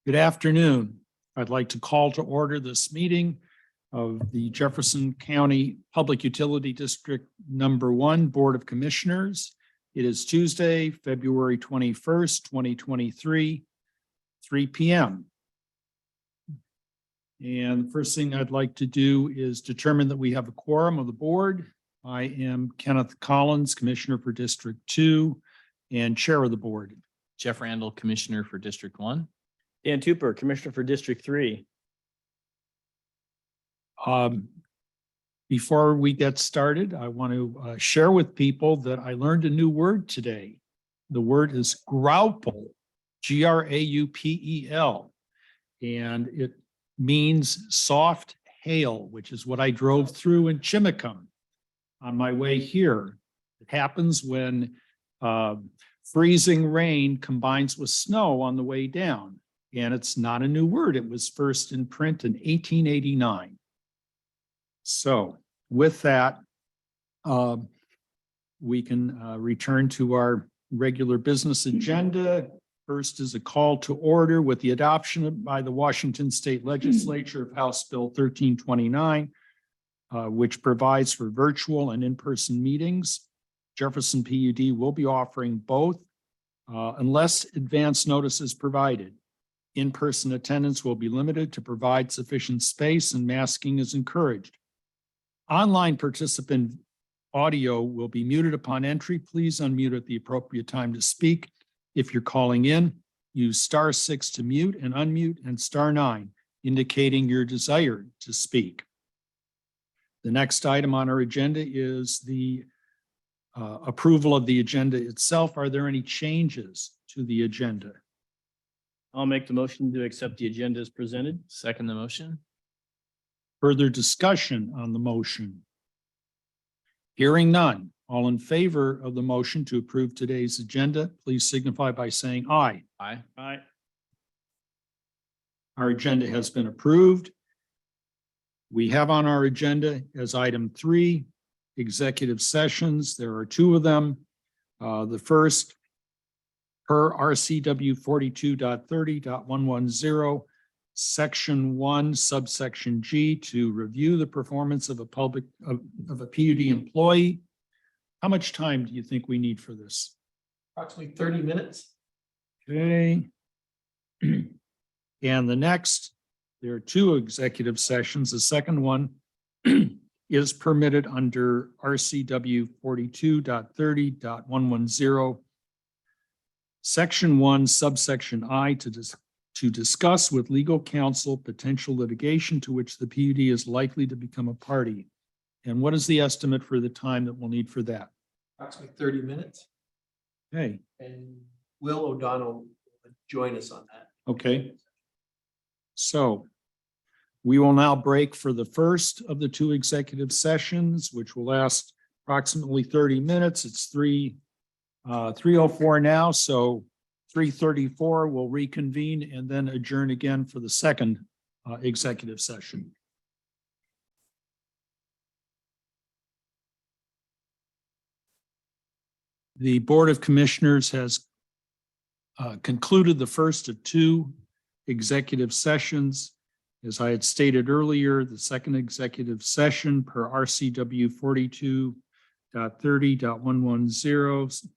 Good afternoon. I'd like to call to order this meeting of the Jefferson County Public Utility District Number 1 Board of Commissioners. It is Tuesday, February 21st, 2023, 3 p.m. And the first thing I'd like to do is determine that we have a quorum of the board. I am Kenneth Collins, Commissioner for District 2 and Chair of the board. Jeff Randall, Commissioner for District 1. Dan Tupper, Commissioner for District 3. Before we get started, I want to share with people that I learned a new word today. The word is graupel, G-R-A-U-P-E-L, and it means soft hail, which is what I drove through in Chimicum on my way here. It happens when freezing rain combines with snow on the way down. And it's not a new word. It was first in print in 1889. So with that, we can return to our regular business agenda. First is a call to order with the adoption by the Washington State Legislature of House Bill 1329, which provides for virtual and in-person meetings. Jefferson PUD will be offering both unless advance notice is provided. In-person attendance will be limited to provide sufficient space and masking is encouraged. Online participant audio will be muted upon entry. Please unmute at the appropriate time to speak. If you're calling in, use *6 to mute and unmute and *9, indicating your desire to speak. The next item on our agenda is the approval of the agenda itself. Are there any changes to the agenda? I'll make the motion to accept the agenda as presented. Second the motion. Further discussion on the motion? Hearing none. All in favor of the motion to approve today's agenda, please signify by saying aye. Aye. Aye. Our agenda has been approved. We have on our agenda as item 3, executive sessions. There are 2 of them. The first, per RCW 42.30.110, Section 1, subsection G, to review the performance of a PUD employee. How much time do you think we need for this? Approximately 30 minutes. Okay. And the next, there are 2 executive sessions. The second one is permitted under RCW 42.30.110, Section 1, subsection I, to discuss with legal counsel potential litigation to which the PUD is likely to become a party. And what is the estimate for the time that we'll need for that? Approximately 30 minutes. Okay. And Will O'Donnell will join us on that. Okay. So we will now break for the first of the 2 executive sessions, which will last approximately 30 minutes. It's 3:04 now, so 3:34 will reconvene and then adjourn again for the second executive session. The Board of Commissioners has concluded the first of 2 executive sessions. As I had stated earlier, the second executive session per RCW 42.30.110,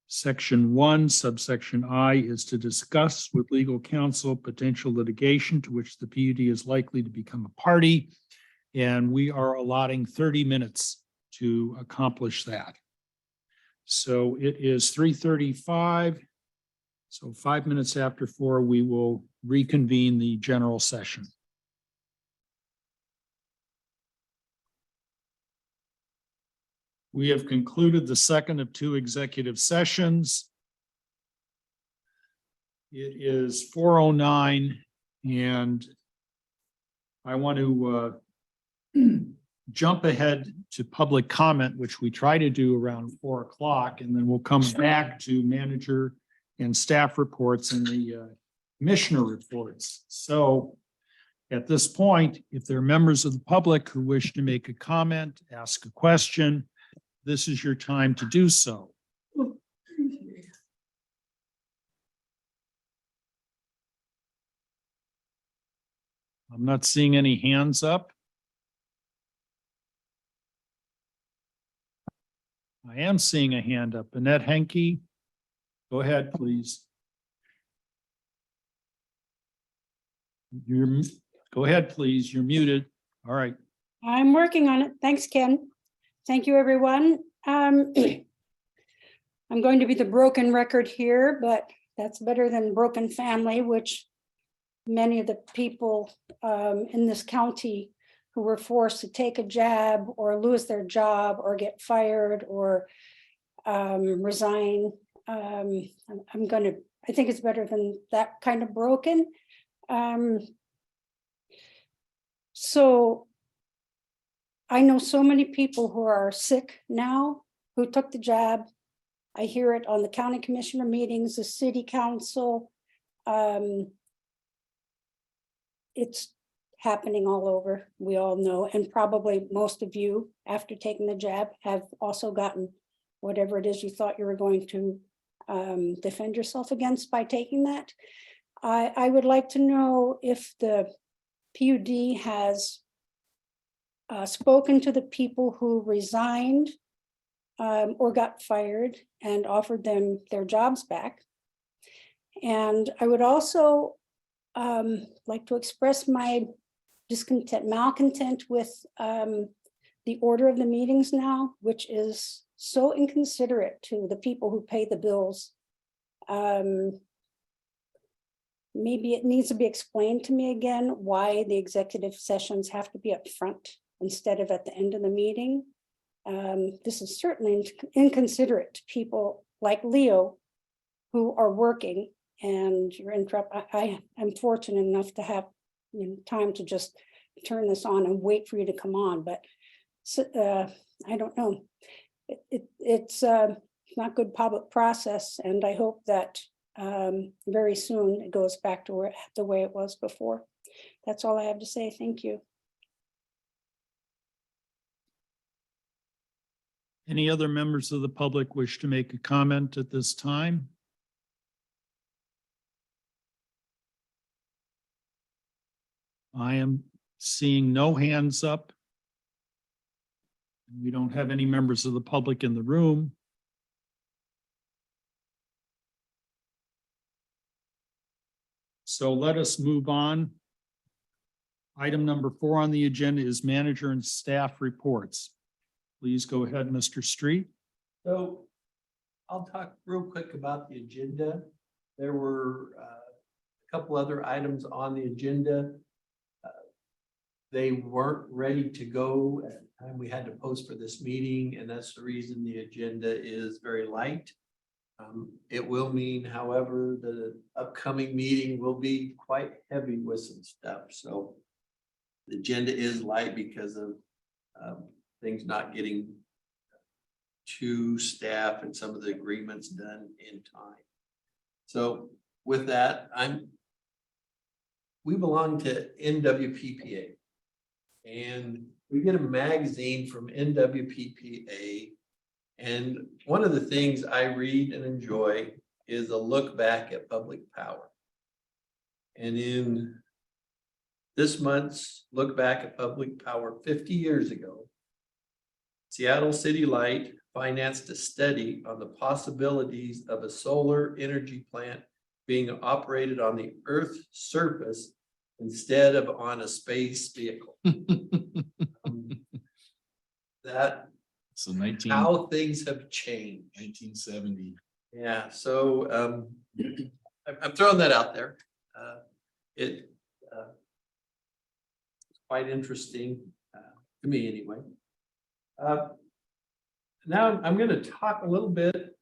Section 1, subsection I, is to discuss with legal counsel potential litigation to which the PUD is likely to become a party. And we are allotting 30 minutes to accomplish that. So it is 3:35. So 5 minutes after 4, we will reconvene the general session. We have concluded the second of 2 executive sessions. It is 4:09, and I want to jump ahead to public comment, which we try to do around 4 o'clock, and then we'll come back to manager and staff reports and the commissioner reports. So at this point, if there are members of the public who wish to make a comment, ask a question, this is your time to do so. I'm not seeing any hands up. I am seeing a hand up. Annette Henke. Go ahead, please. Go ahead, please. You're muted. All right. I'm working on it. Thanks, Ken. Thank you, everyone. I'm going to be the broken record here, but that's better than broken family, which many of the people in this county who were forced to take a jab or lose their job or get fired or resign. I think it's better than that kind of broken. So I know so many people who are sick now, who took the jab. I hear it on the county commissioner meetings, the city council. It's happening all over, we all know, and probably most of you, after taking the jab, have also gotten whatever it is you thought you were going to defend yourself against by taking that. I would like to know if the PUD has spoken to the people who resigned or got fired and offered them their jobs back. And I would also like to express my malcontent with the order of the meetings now, which is so inconsiderate to the people who pay the bills. Maybe it needs to be explained to me again why the executive sessions have to be up front instead of at the end of the meeting. This is certainly inconsiderate to people like Leo who are working, and you're I am fortunate enough to have time to just turn this on and wait for you to come on, but I don't know. It's not good public process, and I hope that very soon it goes back to the way it was before. That's all I have to say. Thank you. Any other members of the public wish to make a comment at this time? I am seeing no hands up. We don't have any members of the public in the room. So let us move on. Item number 4 on the agenda is manager and staff reports. Please go ahead, Mr. Street. So I'll talk real quick about the agenda. There were a couple other items on the agenda. They weren't ready to go at the time we had to post for this meeting, and that's the reason the agenda is very light. It will mean, however, the upcoming meeting will be quite heavy with some stuff. So the agenda is light because of things not getting to staff and some of the agreements done in time. So with that, we belong to NWPPA, and we get a magazine from NWPPA. And one of the things I read and enjoy is a look back at public power. And in this month's look back at public power 50 years ago, Seattle City Light financed a study on the possibilities of a solar energy plant being operated on the Earth's surface instead of on a space vehicle. That So how things have changed. 1970. Yeah, so I'm throwing that out there. It's quite interesting to me anyway. Now I'm going to talk a little bit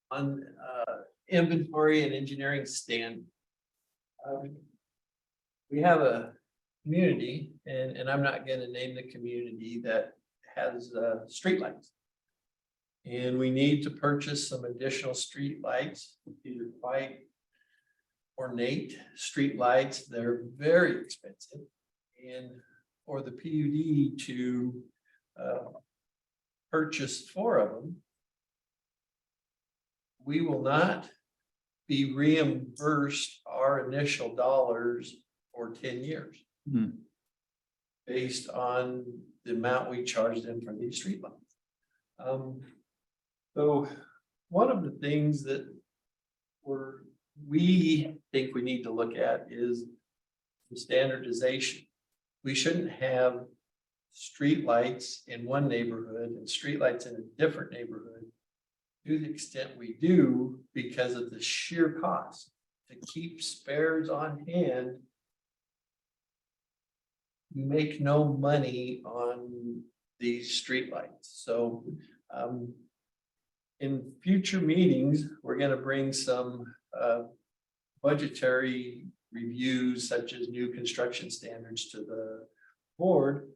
on inventory and engineering standards. We have a community, and I'm not going to name the community, that has streetlights. And we need to purchase some additional streetlights. These are quite ornate streetlights. They're very expensive. And for the PUD to purchase 4 of them, we will not be reimbursed our initial dollars for 10 years. Hmm. Based on the amount we charge them for these streetlights. So one of the things that we think we need to look at is the standardization. We shouldn't have streetlights in one neighborhood and streetlights in a different neighborhood to the extent we do because of the sheer cost to keep spares on hand. You make no money on these streetlights. So in future meetings, we're going to bring some budgetary reviews such as new construction standards to the board.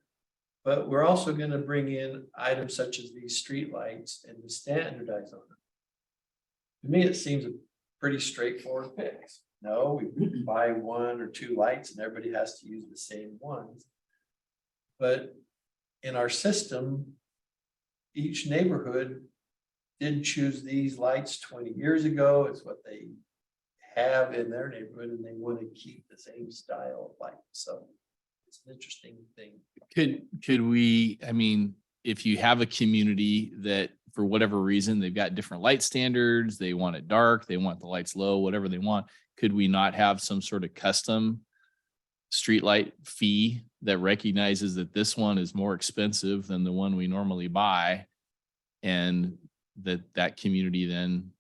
But we're also going to bring in items such as these streetlights and to standardize on them. To me, it seems a pretty straightforward fix. No, we buy one or two lights and everybody has to use the same ones. But in our system, each neighborhood did choose these lights 20 years ago. It's what they have in their neighborhood and they want to keep the same style of light. So it's an interesting thing. Could we, I mean, if you have a community that for whatever reason, they've got different light standards, they want it dark, they want the lights low, whatever they want, could we not have some sort of custom streetlight fee that recognizes that this one is more expensive than the one we normally buy? And that community then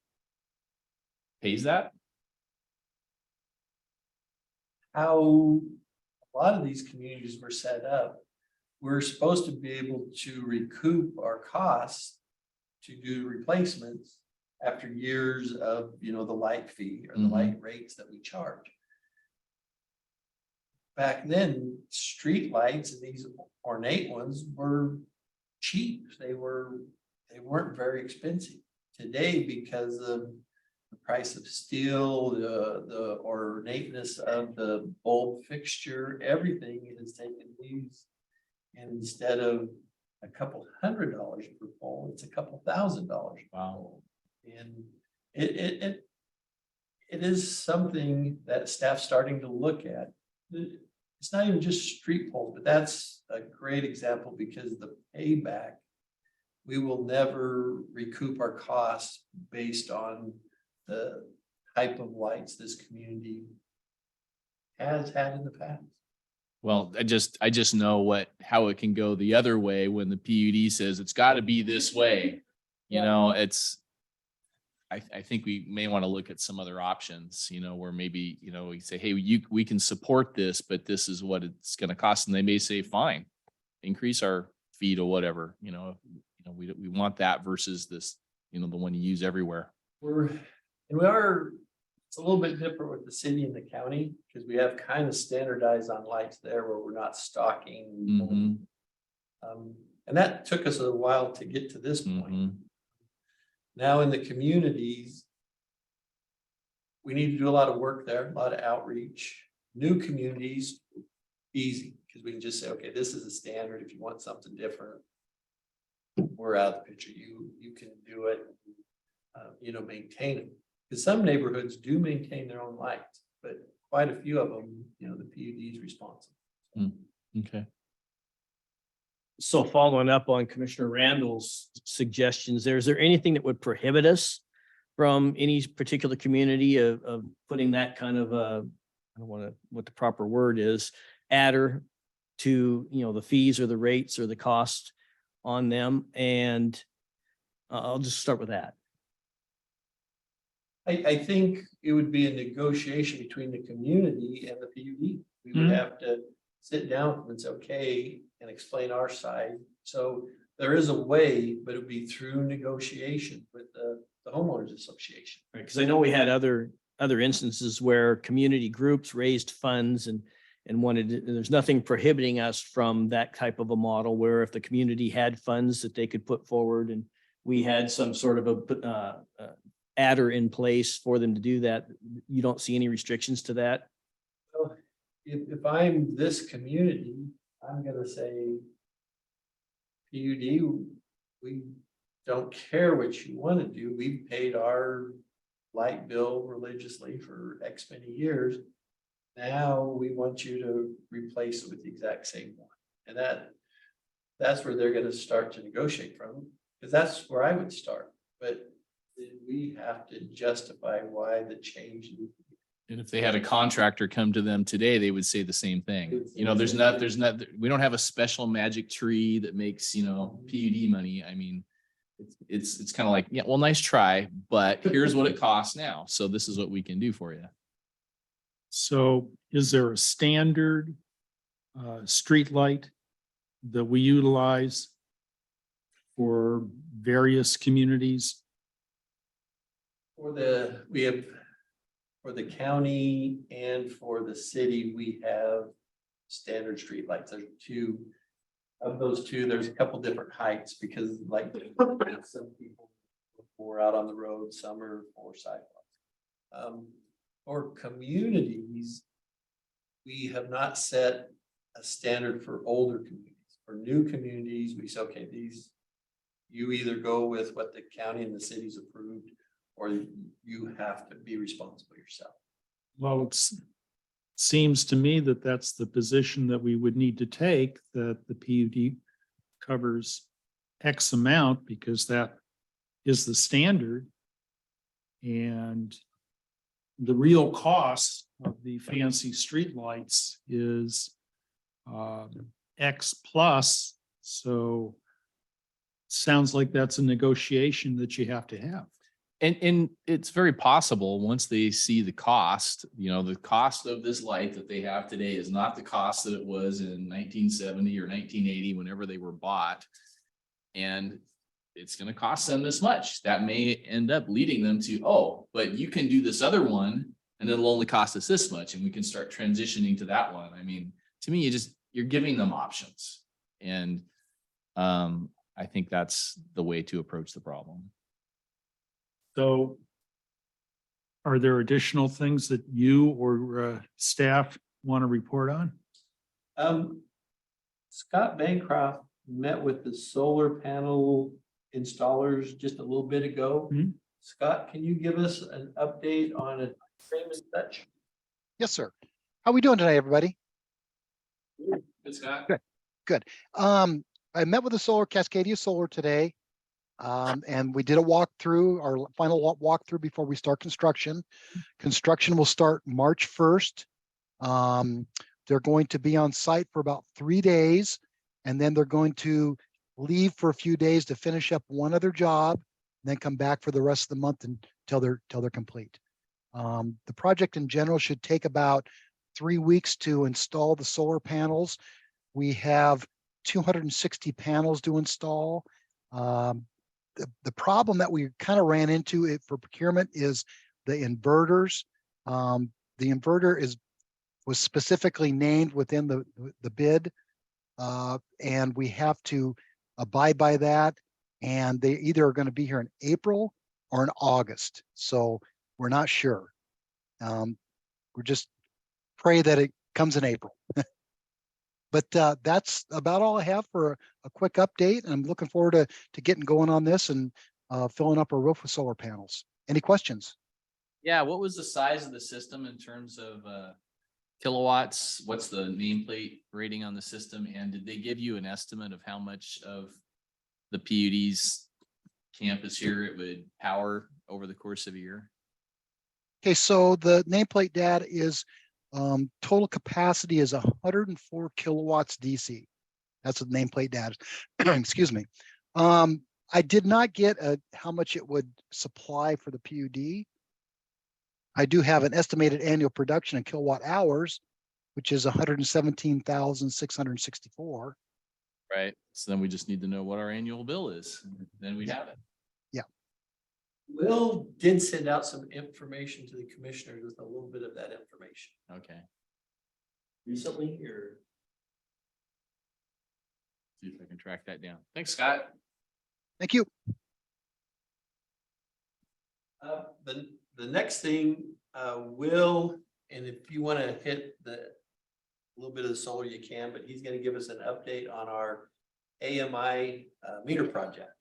pays that? How a lot of these communities were set up, we're supposed to be able to recoup our costs to do replacements after years of, the light fee or the light rates that we charge. Back then, street lights and these ornate ones were cheap. They weren't very expensive. Today, because of the price of steel, the ornateness of the bulb fixture, everything has taken these. And instead of a couple $100 per pole, it's a couple $1,000 per pole. And it is something that staff's starting to look at. It's not even just street poles, but that's a great example because the payback, we will never recoup our costs based on the type of lights this community has had in the past. Well, I just know how it can go the other way when the PUD says it's got to be this way. I think we may want to look at some other options, where maybe, we say, hey, we can support this, but this is what it's going to cost. And they may say, fine, increase our fee to whatever, we want that versus this, the one you use everywhere. It's a little bit different with the city and the county because we have kind of standardized on lights there where we're not stocking. And that took us a while to get to this point. Now in the communities, we need to do a lot of work there, a lot of outreach. New communities, easy, because we can just say, okay, this is a standard. If you want something different, we're out of the picture. You can do it, maintain it. Because some neighborhoods do maintain their own lights, but quite a few of them, the PUD is responsible. Okay. So following up on Commissioner Randall's suggestions, is there anything that would prohibit us from any particular community of putting that kind of I don't want to, what the proper word is, adder to, the fees or the rates or the cost on them? And I'll just start with that. I think it would be a negotiation between the community and the PUD. We would have to sit down with them and say, okay, and explain our side. So there is a way, but it would be through negotiation with the homeowners association. Right, because I know we had other instances where community groups raised funds and there's nothing prohibiting us from that type of a model where if the community had funds that they could put forward and we had some sort of a adder in place for them to do that, you don't see any restrictions to that? So if I'm this community, I'm gonna say, PUD, we don't care what you want to do. We've paid our light bill religiously for X many years. Now we want you to replace it with the exact same one. And that's where they're gonna start to negotiate from, because that's where I would start. But then we have to justify why the change. And if they had a contractor come to them today, they would say the same thing. You know, there's not, we don't have a special magic tree that makes, you know, PUD money. I mean, it's kind of like, yeah, well, nice try, but here's what it costs now. So this is what we can do for you. So is there a standard street light that we utilize for various communities? For the county and for the city, we have standard street lights. There's two of those two. There's a couple different heights because like some people more out on the road, some are for sidewalks. For communities, we have not set a standard for older communities. For new communities, we say, okay, these, you either go with what the county and the city's approved, or you have to be responsible yourself. Well, it seems to me that that's the position that we would need to take, that the PUD covers X amount because that is the standard. And the real cost of the fancy streetlights is X plus. So sounds like that's a negotiation that you have to have. And it's very possible once they see the cost, you know, the cost of this light that they have today is not the cost that it was in 1970 or 1980, whenever they were bought. And it's going to cost them this much. That may end up leading them to, oh, but you can do this other one and it'll only cost us this much. And we can start transitioning to that one. I mean, to me, you're giving them options. And I think that's the way to approach the problem. So are there additional things that you or staff want to report on? Scott Bancroft met with the solar panel installers just a little bit ago. Mhm. Scott, can you give us an update on a frame and such? Yes, sir. How we doing tonight, everybody? Good, Scott. Good. I met with the Cascadia Solar today. And we did a walkthrough, our final walkthrough before we start construction. Construction will start March 1st. They're going to be on site for about 3 days, and then they're going to leave for a few days to finish up one other job, and then come back for the rest of the month until they're complete. The project in general should take about 3 weeks to install the solar panels. We have 260 panels to install. The problem that we kind of ran into it for procurement is the inverters. The inverter was specifically named within the bid, and we have to abide by that. And they either are going to be here in April or in August, so we're not sure. We're just pray that it comes in April. But that's about all I have for a quick update. I'm looking forward to getting going on this and filling up our roof with solar panels. Any questions? Yeah, what was the size of the system in terms of kilowatts? What's the nameplate rating on the system? And did they give you an estimate of how much of the PUD's campus here it would power over the course of a year? Okay, so the nameplate data is total capacity is 104 kilowatts DC. That's what nameplate data. Excuse me. I did not get how much it would supply for the PUD. I do have an estimated annual production in kilowatt hours, which is 117,664. Right. So then we just need to know what our annual bill is. Then we have it. Will did send out some information to the commissioners with a little bit of that information. Okay. Recently, or See if I can track that down. Thanks, Scott. Thank you. The next thing, Will, and if you want to hit a little bit of the solar, you can, but he's going to give us an update on our AMI meter project.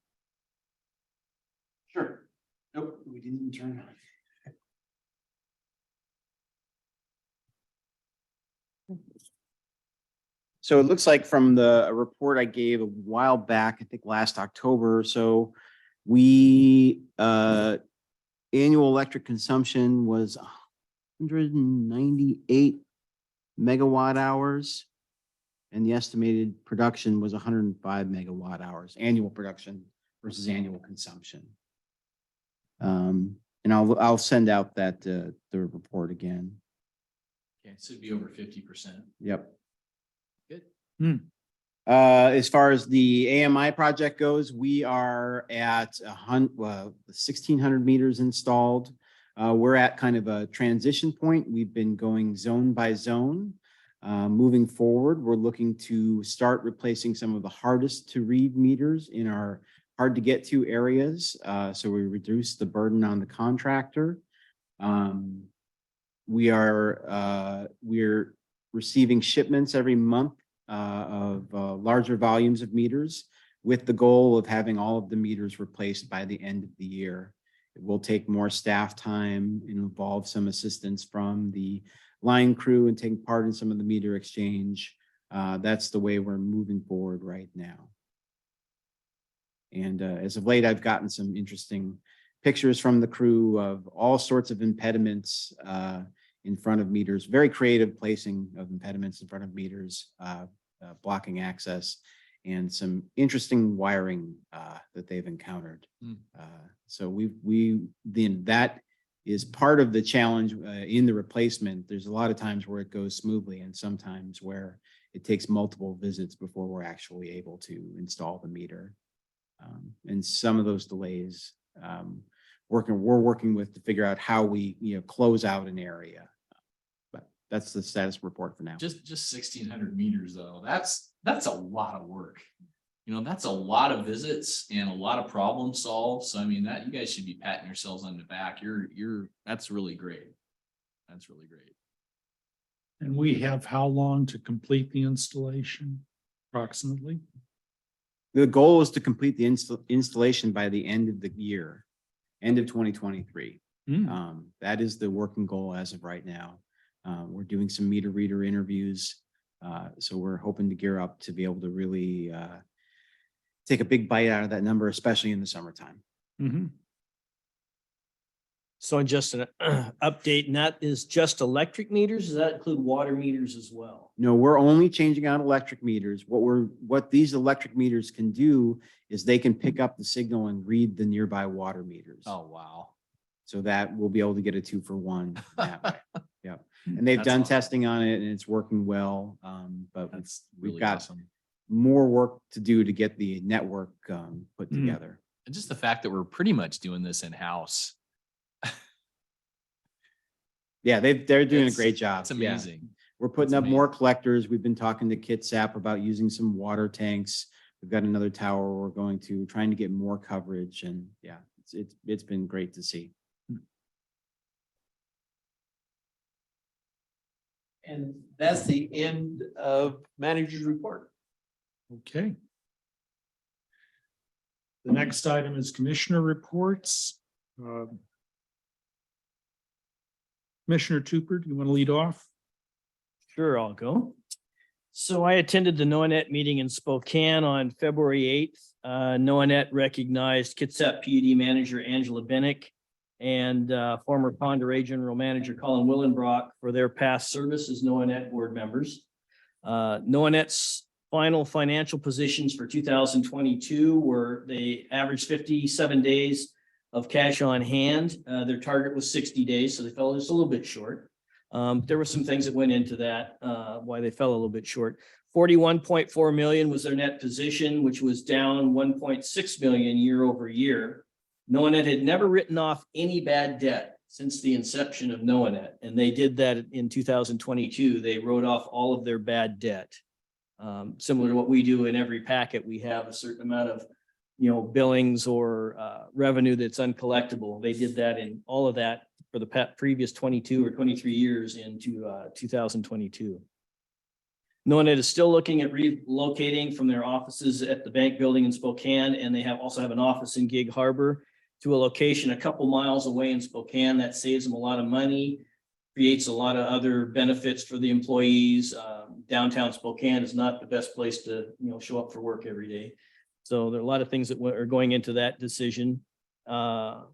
Sure. Nope, we didn't even turn it on. So it looks like from the report I gave a while back, I think last October or so, we, annual electric consumption was 198 megawatt hours. And the estimated production was 105 megawatt hours, annual production versus annual consumption. And I'll send out that, the report again. Okay, so it'd be over 50%. Yep. Good. As far as the AMI project goes, we are at 1,600 meters installed. We're at kind of a transition point. We've been going zone by zone. Moving forward, we're looking to start replacing some of the hardest to read meters in our hard to get to areas. So we reduce the burden on the contractor. We're receiving shipments every month of larger volumes of meters with the goal of having all of the meters replaced by the end of the year. It will take more staff time and involve some assistance from the line crew and taking part in some of the meter exchange. That's the way we're moving forward right now. And as of late, I've gotten some interesting pictures from the crew of all sorts of impediments in front of meters, very creative placing of impediments in front of meters, blocking access, and some interesting wiring that they've encountered. So that is part of the challenge in the replacement. There's a lot of times where it goes smoothly and sometimes where it takes multiple visits before we're actually able to install the meter. And some of those delays we're working with to figure out how we close out an area. But that's the status report for now. Just 1,600 meters though. That's a lot of work. That's a lot of visits and a lot of problem solved. So I mean that you guys should be patting yourselves on the back. That's really great. That's really great. And we have how long to complete the installation approximately? The goal is to complete the installation by the end of the year, end of 2023. That is the working goal as of right now. We're doing some meter reader interviews. So we're hoping to gear up to be able to really take a big bite out of that number, especially in the summertime. So just an update, and that is just electric meters? Does that include water meters as well? No, we're only changing out electric meters. What these electric meters can do is they can pick up the signal and read the nearby water meters. Oh, wow. So that we'll be able to get a 2-for-1 that way. Yeah. And they've That's done awesome. testing on it and it's working well. But That's we've really got awesome. more work to do to get the network put together. And just the fact that we're pretty much doing this in-house. Yeah, they're doing a It's- great job. It's Yeah. amazing. We're putting That's up more collectors. We've been talking to Kitsap about using some water tanks. We've got another tower we're going to, trying to get more coverage, and yeah, it's been great to see. And that's the end of manager's report. Okay. The next item is commissioner reports. Commissioner Tupper, do you want to lead off? Sure, I'll go. So I attended the NOAANET meeting in Spokane on February 8th. NOAANET recognized Kitsap PUD manager Angela Bennick and former Ponderay General Manager Colin Willenbrock for their past service as NOAANET board members. NOAANET's final financial positions for 2022 were they averaged 57 days of cash on hand. Their target was 60 days, so they fell just a little bit short. There were some things that went into that, why they fell a little bit short. 41.4 million was their net position, which was down 1.6 million year over year. NOAANET had never written off any bad debt since the inception of NOAANET, and they did that in 2022. They wrote off all of their bad debt. Similar to what we do in every packet, we have a certain amount of billings or revenue that's uncollectible. They did that in all of that for the previous 22 or 23 years into 2022. NOAANET is still looking at relocating from their offices at the bank building in Spokane, and they also have an office in Gig Harbor to a location a couple miles away in Spokane. That saves them a lot of money. creates a lot of other benefits for the employees. Downtown Spokane is not the best place to, show up for work every day. So there are a lot of things that are going into that decision. Some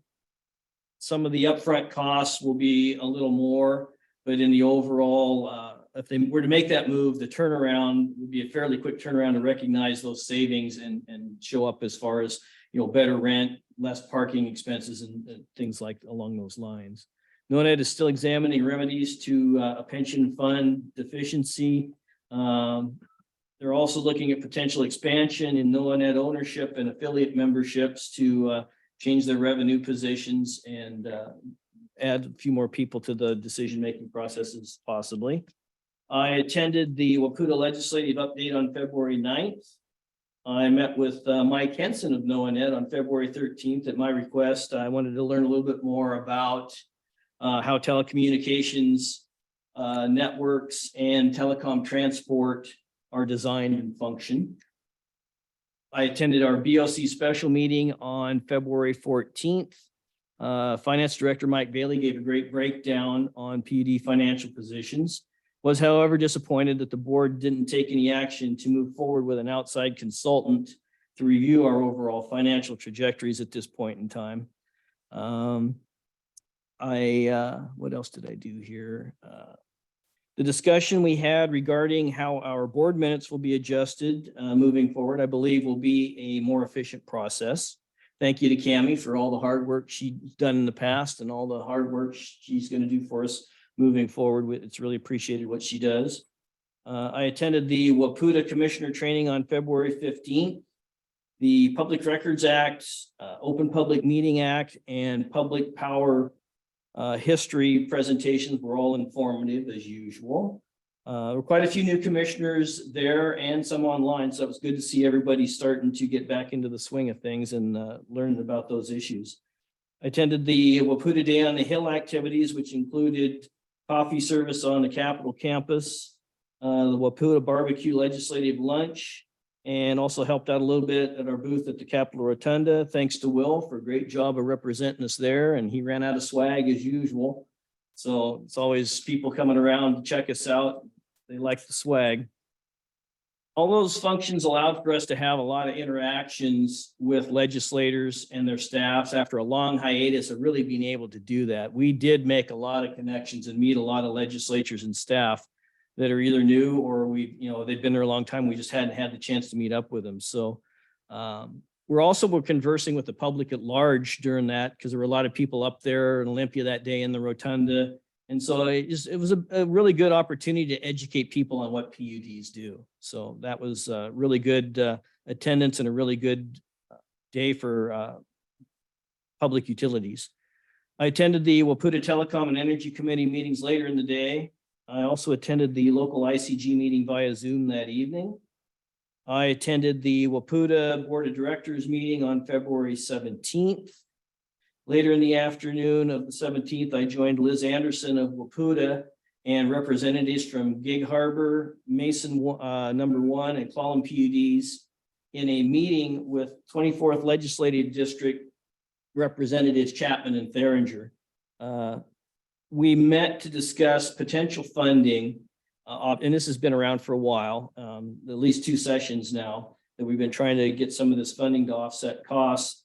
of the upfront costs will be a little more, but in the overall, if they were to make that move, the turnaround would be a fairly quick turnaround to recognize those savings and show up as far as, better rent, less parking expenses and things like along those lines. NONED is still examining remedies to a pension fund deficiency. They're also looking at potential expansion in NONED ownership and affiliate memberships to change their revenue positions and add a few more people to the decision-making processes possibly. I attended the Waputa Legislative Update on February 9th. I met with Mike Henson of NONED on February 13th at my request. I wanted to learn a little bit more about how telecommunications networks and telecom transport are designed and function. I attended our BOC special meeting on February 14th. Finance Director Mike Bailey gave a great breakdown on PUD financial positions. Was, however, disappointed that the board didn't take any action to move forward with an outside consultant to review our overall financial trajectories at this point in time. What else did I do here? The discussion we had regarding how our board minutes will be adjusted moving forward, I believe will be a more efficient process. Thank you to Cammie for all the hard work she's done in the past and all the hard work she's going to do for us moving forward. It's really appreciated what she does. I attended the Waputa Commissioner Training on February 15th. The Public Records Act, Open Public Meeting Act, and Public Power history presentations were all informative as usual. There were quite a few new commissioners there and some online, so it was good to see everybody starting to get back into the swing of things and learn about those issues. I attended the Waputa Day on the Hill activities, which included coffee service on the Capitol campus, the Waputa Barbecue Legislative Lunch, and also helped out a little bit at our booth at the Capitol Rotunda. Thanks to Will for a great job of representing us there, and he ran out of swag as usual. So it's always people coming around to check us out. They like the swag. All those functions allowed for us to have a lot of interactions with legislators and their staffs after a long hiatus of really being able to do that. We did make a lot of connections and meet a lot of legislatures and staff that are either new or they've been there a long time. We just hadn't had the chance to meet up with them. So we're conversing with the public at large during that because there were a lot of people up there in Olympia that day in the Rotunda. And so it was a really good opportunity to educate people on what PUDs do. So that was really good attendance and a really good day for public utilities. I attended the Waputa Telecom and Energy Committee meetings later in the day. I also attended the local ICG meeting via Zoom that evening. I attended the Waputa Board of Directors meeting on February 17th. Later in the afternoon of the 17th, I joined Liz Anderson of Waputa and representatives from Gig Harbor, Mason number 1, and Clallam PUDs in a meeting with 24th Legislative District Representatives Chapman and Theringer. We met to discuss potential funding, and this has been around for a while, at least 2 sessions now, that we've been trying to get some of this funding to offset costs,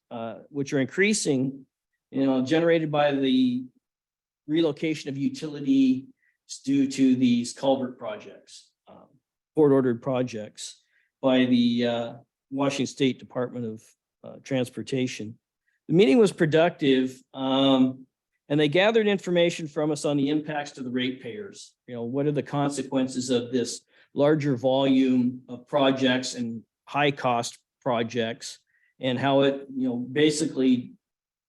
which are increasing, generated by the relocation of utility due to these culvert projects, court-ordered projects by the Washington State Department of Transportation. The meeting was productive, and they gathered information from us on the impacts to the ratepayers. What are the consequences of this larger volume of projects and high-cost projects, and how it, basically,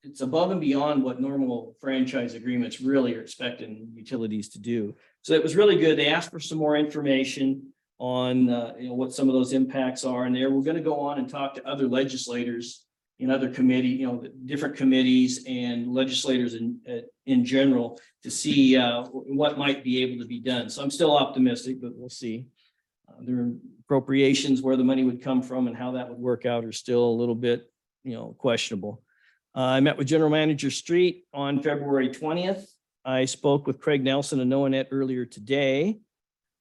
it's above and beyond what normal franchise agreements really are expecting utilities to do. So it was really good. They asked for some more information on what some of those impacts are, and we're going to go on and talk to other legislators in other committee, different committees and legislators in general to see what might be able to be done. So I'm still optimistic, but we'll see. There are appropriations where the money would come from and how that would work out are still a little bit, questionable. I met with General Manager Street on February 20th. I spoke with Craig Nelson and Noanet earlier today.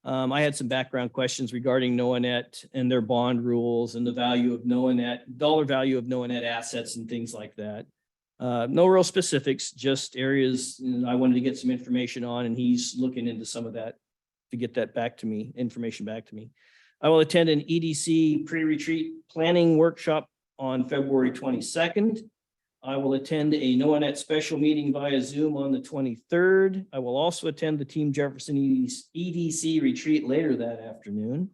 I had some background questions regarding Noanet and their bond rules and the value of Noanet, dollar value of Noanet assets and things like that. No real specifics, just areas I wanted to get some information on, and he's looking into some of that to get that back to me, information back to me. I will attend an EDC pre-retreat planning workshop on February 22nd. I will attend a Noanet special meeting via Zoom on the 23rd. I will also attend the Team Jefferson EDC retreat later that afternoon.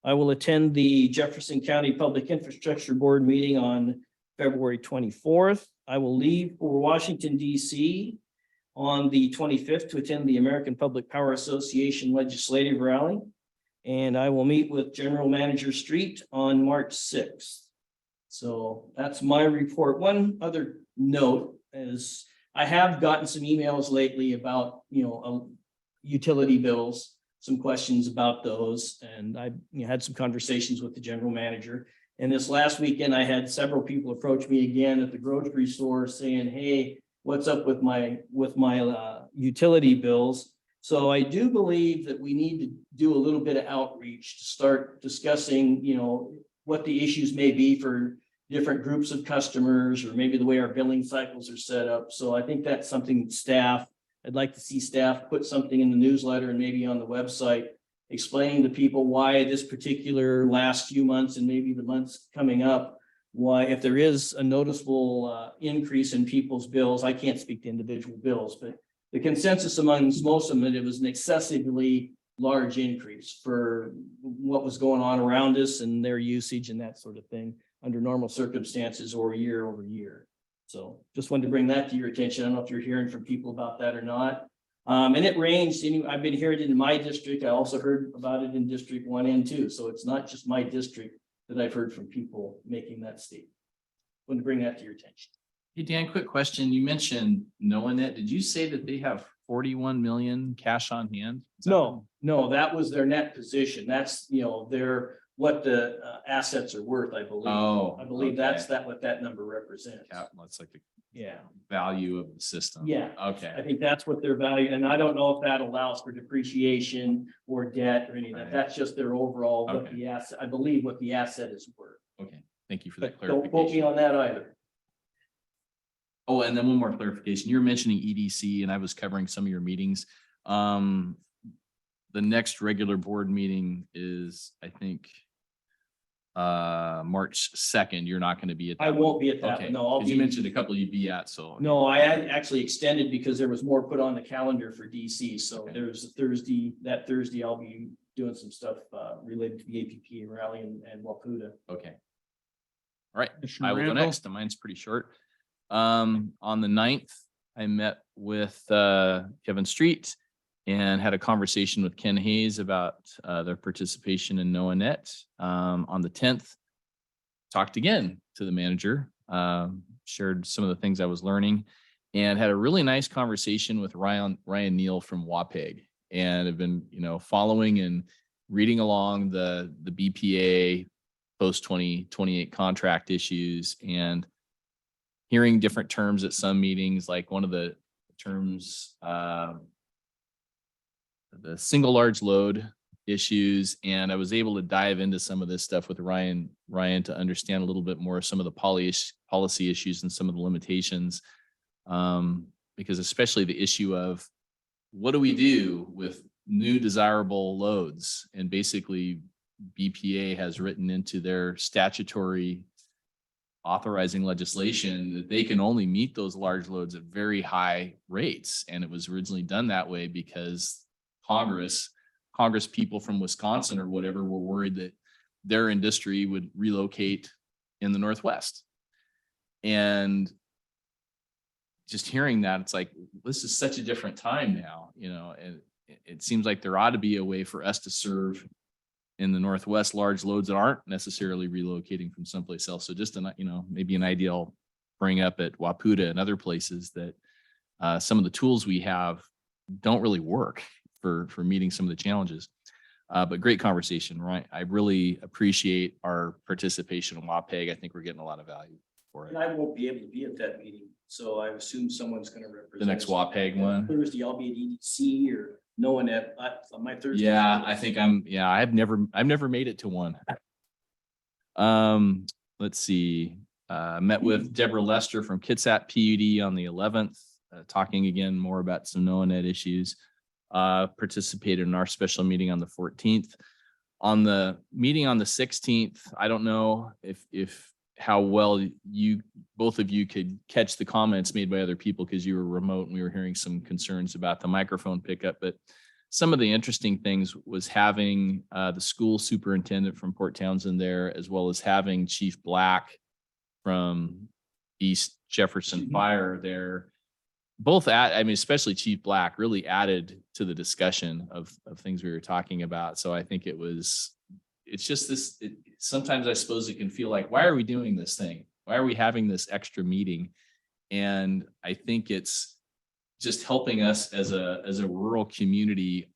I will attend the Jefferson County Public Infrastructure Board meeting on February 24th. I will leave for Washington, DC on the 25th to attend the American Public Power Association legislative rally. And I will meet with General Manager Street on March 6th. So that's my report. One other note is I have gotten some emails lately about, utility bills, some questions about those. And I had some conversations with the general manager. And this last weekend, I had several people approach me again at the grocery store saying, hey, what's up with my utility bills? So I do believe that we need to do a little bit of outreach to start discussing, what the issues may be for different groups of customers, or maybe the way our billing cycles are set up. So I think that's something I'd like to see staff put something in the newsletter and maybe on the website, explaining to people why this particular last few months and maybe the months coming up, why if there is a noticeable increase in people's bills, I can't speak to individual bills, but the consensus amongst most of them, it was an excessively large increase for what was going on around us and their usage and that sort of thing under normal circumstances or year over year. So just wanted to bring that to your attention. I don't know if you're hearing from people about that or not. And it ranged. I've been hearing it in my district. I also heard about it in District 1 and 2. So it's not just my district that I've heard from people making that statement. Want to bring that to your attention. Hey, Dan, quick question. You mentioned Noanet. Did you say that they have 41 million cash on hand? Is that No, that was their net position. That's, what the assets are worth, I believe. Oh, I believe okay. that's what that number represents. That's like the Yeah. value of the system. Yeah. Okay. I think that's what their value, and I don't know if that allows for depreciation or debt or any of that. Right. That's just their overall, what Okay. the asset, I believe what the asset is worth. Okay. Thank you for that But don't quote me clarification. on that either. Oh, and then one more clarification. You were mentioning EDC and I was covering some of your meetings. The next regular board meeting is, I think, March 2nd. You're not going to be at that. I one. won't be at that. Okay. one. No, I'll 'Cause you be. mentioned a couple you'd be at, so. No, I had actually extended because there was more put on the calendar for DC. So Okay. there's that Thursday, I'll be doing some stuff related to the APP rally and Waputa. Okay. All right. Commissioner I will go Randall? next. And mine's pretty short. On the 9th, I met with Kevin Street and had a conversation with Ken Hayes about their participation in Noanet. On the 10th, talked again to the manager, shared some of the things I was learning, and had a really nice conversation with Ryan Neal from WAPEG, and have been, following and reading along the BPA post 2028 contract issues and hearing different terms at some meetings, like one of the terms, the single large load issues. And I was able to dive into some of this stuff with Ryan to understand a little bit more of some of the policy issues and some of the limitations. Because especially the issue of what do we do with new desirable loads? And basically BPA has written into their statutory authorizing legislation that they can only meet those large loads at very high rates. And it was originally done that way because Congress people from Wisconsin or whatever were worried that their industry would relocate in the Northwest. And just hearing that, it's like, this is such a different time now, and it seems like there ought to be a way for us to serve in the Northwest large loads that aren't necessarily relocating from someplace else. So just maybe an idea I'll bring up at Waputa and other places that some of the tools we have don't really work for meeting some of the challenges. But great conversation, right? I really appreciate our participation in WAPEG. I think we're getting a lot of value for it. And I won't be able to be at that meeting. So I assume someone's gonna represent. The next us. WAPEG one. Thursday, I'll be at EDC or no one on my Thursday. Yeah, I think I've never made it to one. Let's see, met with Deborah Lester from Kitsap PUD on the 11th, talking again more about some NOAA issues. Participated in our special meeting on the 14th. On the meeting on the 16th, I don't know if how well both of you could catch the comments made by other people because you were remote and we were hearing some concerns about the microphone pickup, but some of the interesting things was having the school superintendent from Port Townsend there, as well as having Chief Black from East Jefferson Fire there. Especially Chief Black really added to the discussion of things we were talking about. So I think it's just this, sometimes I suppose it can feel like, why are we doing this thing? Why are we having this extra meeting? And I think it's just helping us as a rural community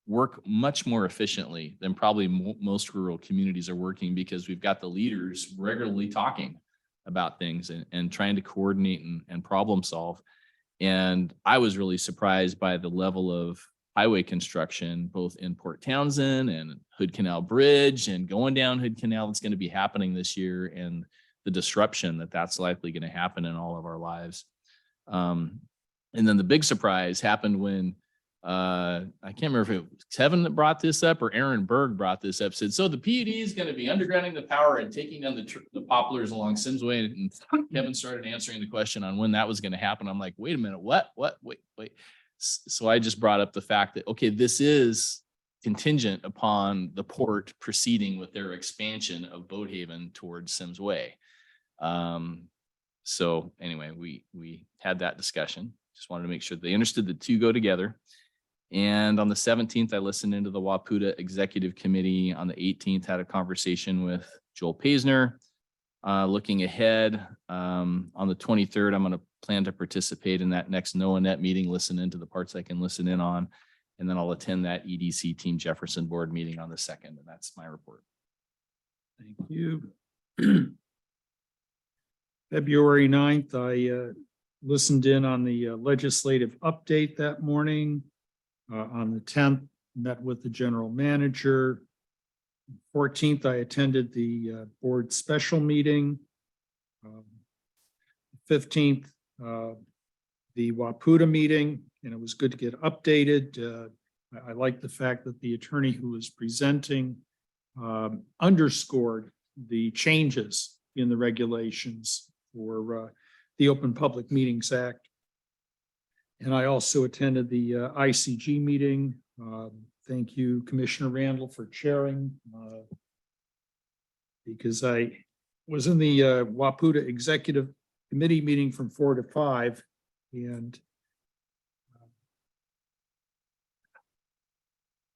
work much more efficiently than probably most rural communities are working, because we've got the leaders regularly talking about things and trying to coordinate and problem solve. And I was really surprised by the level of highway construction, both in Port Townsend and Hood Canal Bridge and going down Hood Canal that's going to be happening this year, and the disruption that's likely going to happen in all of our lives. And then the big surprise happened when I can't remember if it was Kevin that brought this up or Aaron Berg brought this up, said, so the PUD is going to be undergrounding the power and taking down the poplars along Sims Way. And Kevin started answering the question on when that was going to happen. I'm like, wait a minute, what, wait. So I just brought up the fact that, okay, this is contingent upon the port proceeding with their expansion of Boathaven towards Sims Way. So anyway, we had that discussion. Just wanted to make sure they understood the two go together. And on the 17th, I listened into the WAPUTA Executive Committee. On the 18th, had a conversation with Joel Paisner. Looking ahead, on the 23rd, I'm going to plan to participate in that next NOAA meeting, listen into the parts I can listen in on, and then I'll attend that EDC Team Jefferson Board meeting on the 2nd, and that's my report. Thank you. February 9th, I listened in on the legislative update that morning. On the 10th, met with the general manager. 14th, I attended the board special meeting. 15th, the WAPUTA meeting, and it was good to get updated. I like the fact that the attorney who was presenting underscored the changes in the regulations for the Open Public Meetings Act. And I also attended the ICG meeting. Thank you, Commissioner Randall, for chairing, because I was in the WAPUTA Executive Committee meeting from 4 to 5, and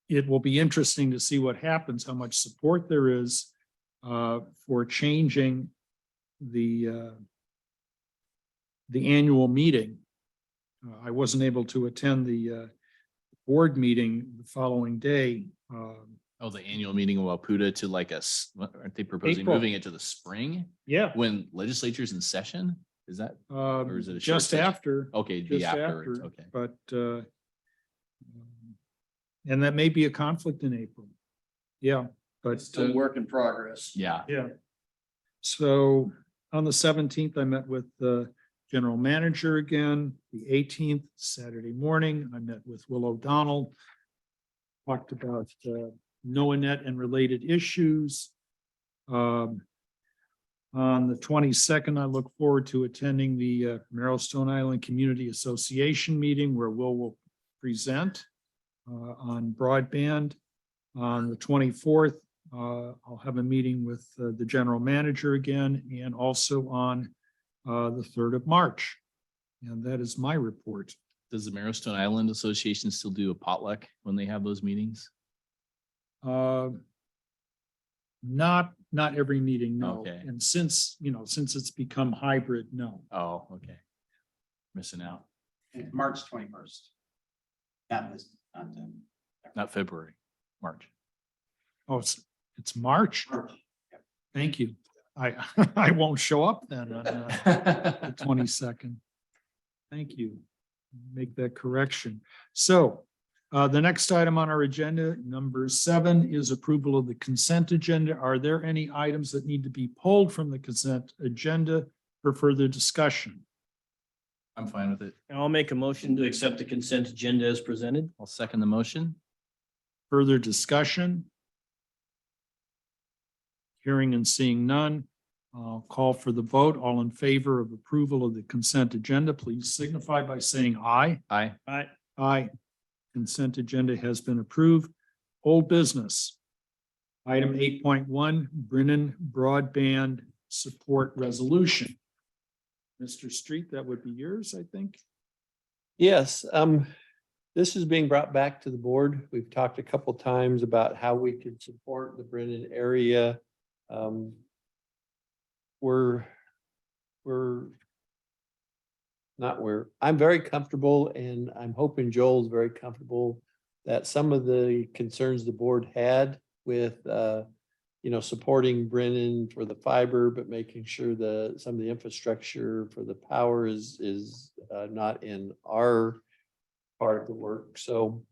it will be interesting to see what happens, how much support there is for changing the annual meeting. I wasn't able to attend the board meeting the following day. Oh, the annual meeting of WAPUTA to aren't they proposing April. moving it to the spring Yeah. when legislature's in session? Is that? Or is it a short Just session? after. Okay, Just be afterwards. after, Okay. But and that may be a conflict in April. Yeah, but Still work in progress. Yeah. yeah. So on the 17th, I met with the general manager again. The 18th, Saturday morning, I met with Will O'Donnell. Talked about NOAA and related issues. On the 22nd, I look forward to attending the Marrowstone Island Community Association meeting where will present on broadband. On the 24th, I'll have a meeting with the general manager again, and also on the 3rd of March. And that is my report. Does the Marrowstone Island Association still do a potluck when they have those meetings? Not every meeting, no. Okay. And since it's become hybrid, no. Oh, okay. Missing out. March 21st. Not February, March. Oh, it's March. Thank you. I, I won't show up then on the 22nd. Thank you. Make that correction. So the next item on our agenda, number 7, is approval of the consent agenda. Are there any items that need to be pulled from the consent agenda for further discussion? I'm fine with it. And I'll make a motion to accept the consent agenda as presented. I'll second the motion. Further discussion? Hearing and seeing none, I'll call for the vote. All in favor of approval of the consent agenda, please signify by saying aye. Aye. Aye. Aye. Consent agenda has been approved. Old business. Item 8.1, Brennan Broadband Support Resolution. Mr. Street, that would be yours, I think. Yes, this is being brought back to the board. We've talked a couple times about how we could support the Brennan area. I'm very comfortable, and I'm hoping Joel's very comfortable that some of the concerns the board had with, supporting Brennan for the fiber, but making sure some of the infrastructure for the power is not in our part of the work. So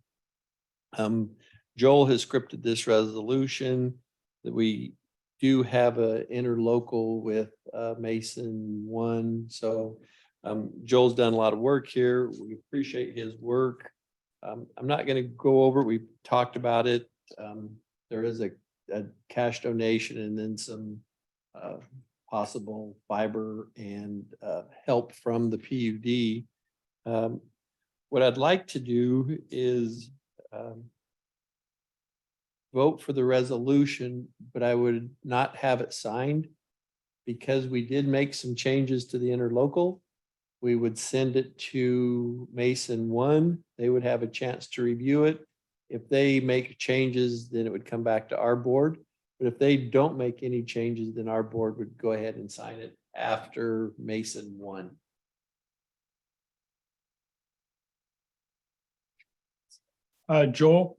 Joel has scripted this resolution that we do have a interlocal with Mason 1. So Joel's done a lot of work here. We appreciate his work. I'm not going to go over it. We've talked about it. There is a cash donation and then some possible fiber and help from the PUD. What I'd like to do is vote for the resolution, but I would not have it signed because we did make some changes to the interlocal. We would send it to Mason 1. They would have a chance to review it. If they make changes, then it would come back to our board. But if they don't make any changes, then our board would go ahead and sign it after Mason 1. Joel?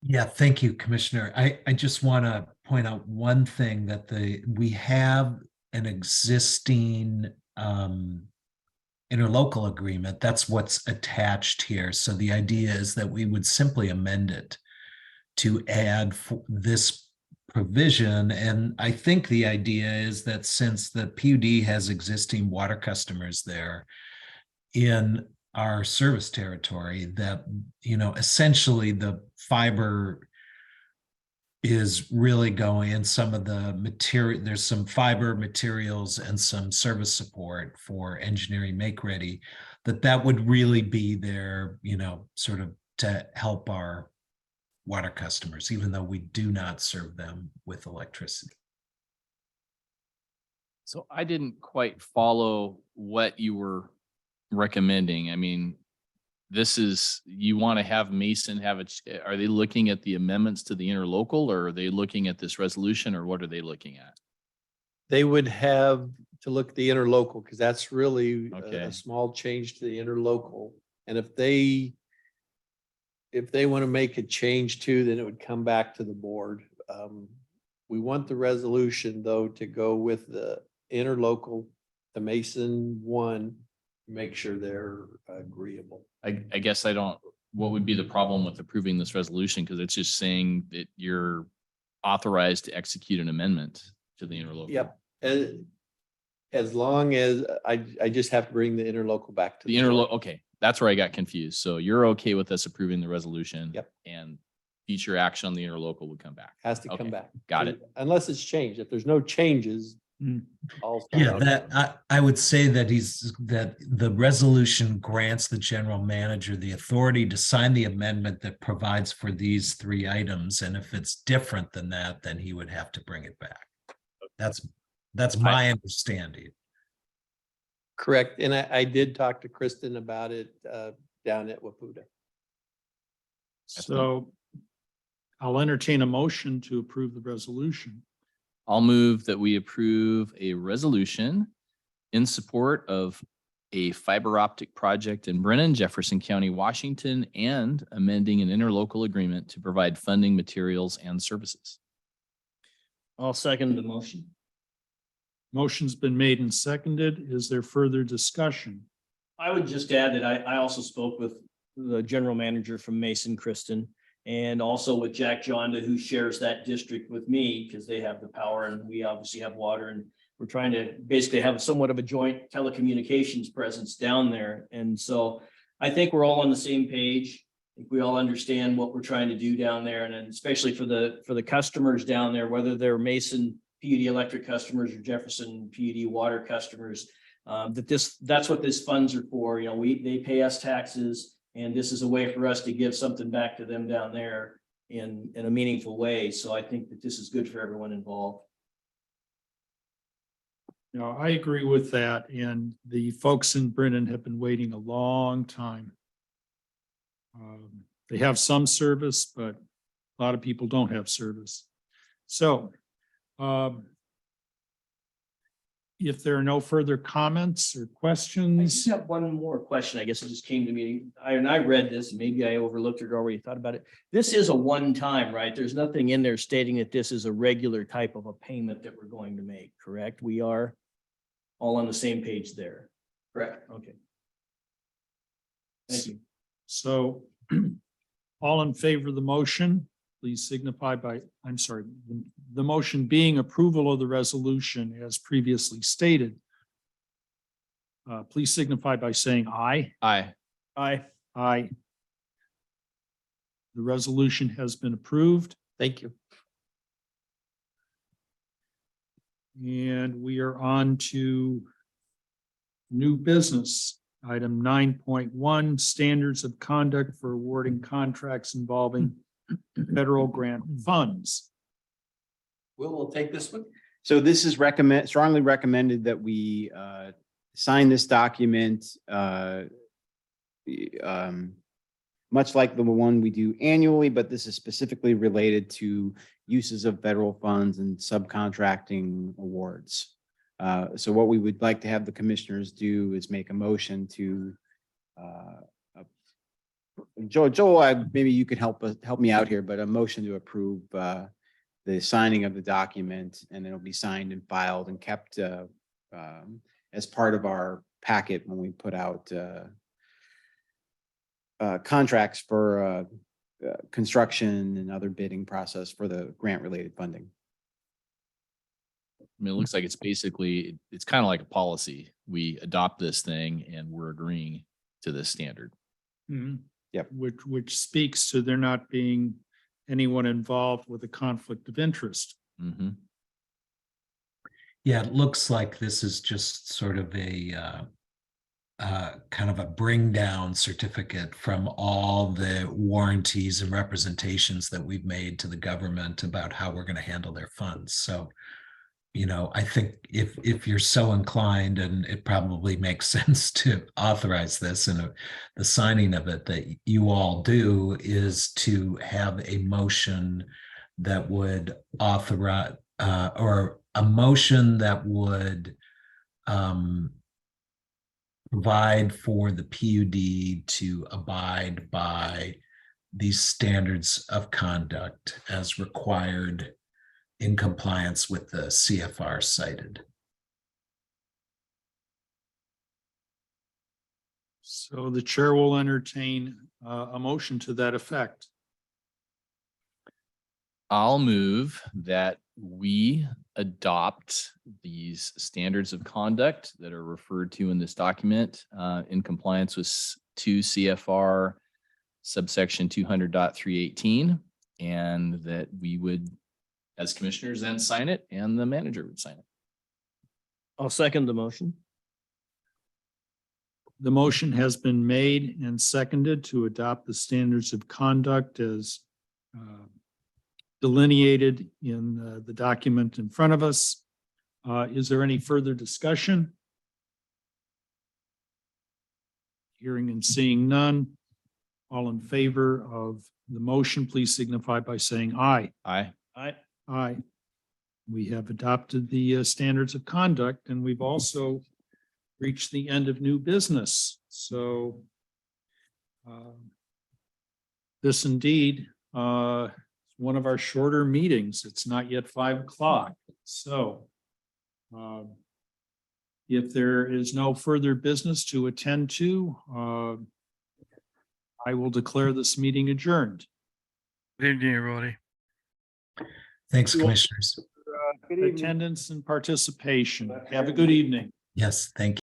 Yeah, thank you, Commissioner. I just want to point out one thing that we have an existing interlocal agreement. That's what's attached here. So the idea is that we would simply amend it to add this provision. And I think the idea is that since the PUD has existing water customers there in our service territory, that, essentially the fiber is really going in some of the material. There's some fiber materials and some service support for engineering make ready, that would really be there, sort of to help our water customers, even though we do not serve them with electricity. So I didn't quite follow what you were recommending. I mean, you want to have Mason are they looking at the amendments to the interlocal, or are they looking at this resolution, or what are they looking at? They would have to look at the interlocal because that's really Okay. a small change to the interlocal. And if they want to make a change too, then it would come back to the board. We want the resolution though to go with the interlocal, the Mason 1, make sure they're agreeable. I guess what would be the problem with approving this resolution? Because it's just saying that you're authorized to execute an amendment to the interlocal. Yep. As long as I just have to bring the interlocal back to The board. interlocal, okay, that's where I got confused. So you're okay with us approving the resolution? Yep. And future action on the interlocal would come back. Has to come Okay, back. got it. Unless it's changed. If there's no changes. I'll Yeah, sign it. that I would say that the resolution grants the general manager the authority to sign the amendment that provides for these 3 items. And if it's different than that, then he would have to bring it back. That's my understanding. Correct. And I did talk to Kristen about it down at Waputa. So I'll entertain a motion to approve the resolution. I'll move that we approve a resolution in support of a fiber optic project in Brennan, Jefferson County, Washington, and amending an interlocal agreement to provide funding, materials, and services. I'll second the motion. Motion's been made and seconded. Is there further discussion? I would just add that I also spoke with the general manager from Mason, Kristen, and also with Jack Jonda, who shares that district with me because they have the power and we obviously have water, and we're trying to basically have somewhat of a joint telecommunications presence down there. And so I think we're all on the same page. I think we all understand what we're trying to do down there, and then especially for the customers down there, whether they're Mason PUD electric customers or Jefferson PUD water customers, that's what these funds are for. You know, they pay us taxes, and this is a way for us to give something back to them down there in a meaningful way. So I think that this is good for everyone involved. No, I agree with that. And the folks in Brennan have been waiting a long time. They have some service, but a lot of people don't have service. So if there are no further comments or I questions, just have one more question. I guess it just came to me. I read this, and maybe I overlooked it or already thought about it. This is a one-time, right? There's nothing in there stating that this is a regular type of a payment that we're going to make, correct? We are all on the same page there. Correct. Okay. Thank you. so all in favor of the motion, please signify by, I'm sorry, the motion being approval of the resolution as previously stated. Please signify by saying aye. Aye. Aye. Aye. The resolution has been approved. Thank you. And we are on to new business. Item 9.1, standards of conduct for awarding contracts involving federal grant funds. We'll take this one. So this is strongly recommended that we sign this document, much like the one we do annually, but this is specifically related to uses of federal funds and subcontracting awards. So what we would like to have the commissioners do is make a motion to Joel, maybe you could help me out here, but a motion to approve the signing of the document, and it'll be signed and filed and kept as part of our packet when we put out contracts for construction and other bidding process for the grant related funding. I mean, it looks like it's basically, it's kind of like a policy. We adopt this thing and we're agreeing to this standard. Yep. Which speaks to there not being anyone involved with a conflict of interest. Mm-hmm. Yeah, it looks like this is just sort of a kind of a bring down certificate from all the warranties and representations that we've made to the government about how we're going to handle their funds. So, you know, I think if you're so inclined, and it probably makes sense to authorize this, and the signing of it that you all do is to have a motion that would authorize or a motion that would provide for the PUD to abide by these standards of conduct as required in compliance with the CFR cited. So the chair will entertain a motion to that effect. I'll move that we adopt these standards of conduct that are referred to in this document in compliance with 2 CFR subsection 200.318, and that we would, as commissioners, then sign it and the manager would sign it. I'll second the motion. The motion has been made and seconded to adopt the standards of conduct as delineated in the document in front of us. Is there any further discussion? Hearing and seeing none. All in favor of the motion, please signify by saying aye. Aye. Aye. Aye. We have adopted the standards of conduct, and we've also reached the end of new business. So this indeed one of our shorter meetings. It's not yet 5 o'clock, so. If there is no further business to attend to, I will declare this meeting adjourned. Good evening, everybody. Thanks, You all- commissioners. Attendance and participation. Have a good evening. Yes, thank you.